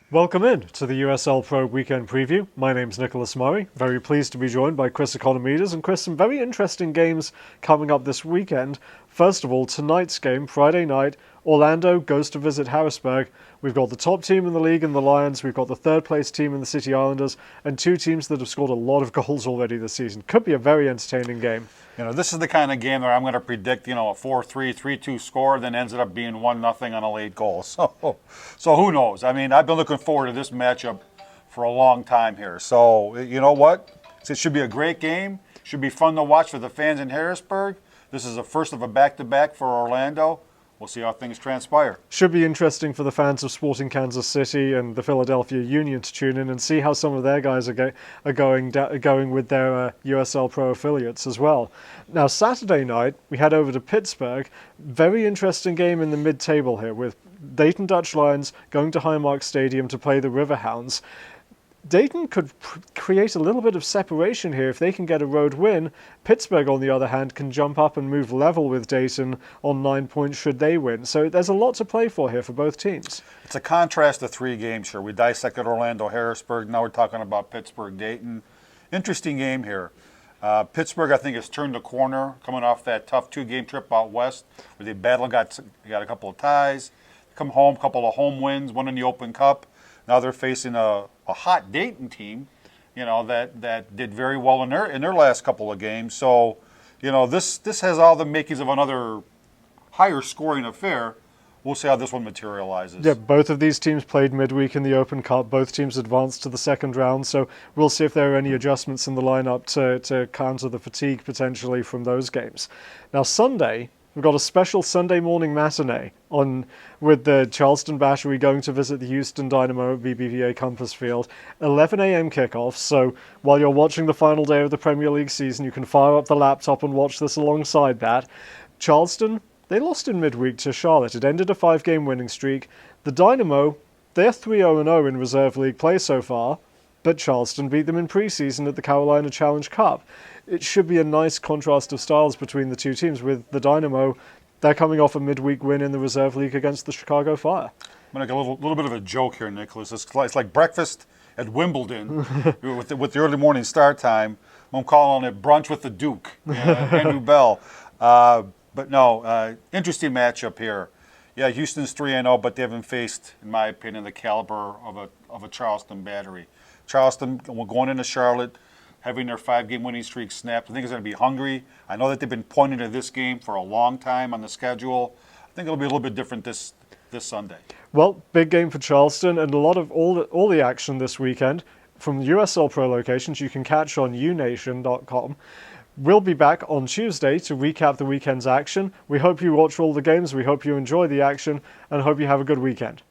Welcome in to the USL Pro Weekend Preview. My name's Nicholas Murray. Very pleased to be joined by Chris Economides. And Chris, some very interesting games coming up this weekend. First of all, tonight's game, Friday night, Orlando goes to visit Harrisburg. We've got the top team in the league in the Lions. We've got the third place team in the City Islanders, and two teams that have scored a lot of goals already this season. Could be a very entertaining game. This is the kind of game that I'm going to predict, a 4-3, 3-2 score, then ends up being 1-0 on a late goal. So who knows? I mean, I've been looking forward to this matchup for a long time here. So, you know what? It should be a great game. Should be fun to watch for the fans in Harrisburg. This is the first of a back-to-back for Orlando. We'll see how things transpire. Should be interesting for the fans of Sporting Kansas City and the Philadelphia Union to tune in and see how some of their guys are going with their USL Pro affiliates as well. Now, Saturday night, we head over to Pittsburgh. Very interesting game in the mid-table here with Dayton Dutch Lions going to Highmark Stadium to play the Riverhounds. Dayton could create a little bit of separation here if they can get a road win. Pittsburgh, on the other hand, can jump up and move level with Dayton on 9 points should they win. So there's a lot to play for here for both teams. It's a contrast of three games here. We dissected Orlando, Harrisburg. Now we're talking about Pittsburgh, Dayton. Interesting game here. Pittsburgh, I think, has turned the corner coming off that tough two-game trip out west where they got a couple of ties, come home, a couple of home wins, one in the Open Cup. Now they're facing a hot Dayton team, that did very well in their last couple of games. So, this has all the makings of another higher scoring affair. We'll see how this one materializes. Yeah, both of these teams played midweek in the Open Cup. Both teams advanced to the second round. So we'll see if there are any adjustments in the lineup to counter the fatigue potentially from those games. Now Sunday, we've got a special Sunday morning matinee with the Charleston Battery going to visit the Houston Dynamo at BBVA Compass Field. 11 a.m. kickoff, so while you're watching the final day of the Premier League season, you can fire up the laptop and watch this alongside that. Charleston, they lost in midweek to Charlotte. It ended a 5-game winning streak. The Dynamo, they're 3-0-0 in Reserve League play so far, but Charleston beat them in preseason at the Carolina Challenge Cup. It should be a nice contrast of styles between the two teams, with the Dynamo, they're coming off a midweek win in the Reserve League against the Chicago Fire. I'm going to make a little bit of a joke here, Nicholas. It's like breakfast at Wimbledon with the early morning start time. I'm calling it brunch with the Duke, Andrew Bell. But no, interesting matchup here. Yeah, Houston's 3-0, but they haven't faced, in my opinion, the caliber of a Charleston battery. Charleston, going into Charlotte, having their 5-game winning streak snapped. I think it's going to be hungry. I know that they've been pointing to this game for a long time on the schedule. I think it'll be a little bit different this Sunday. Well, big game for Charleston, and a lot of all the action this weekend from USL Pro locations you can catch on unation.com. We'll be back on Tuesday to recap the weekend's action. We hope you watch all the games. We hope you enjoy the action, and hope you have a good weekend.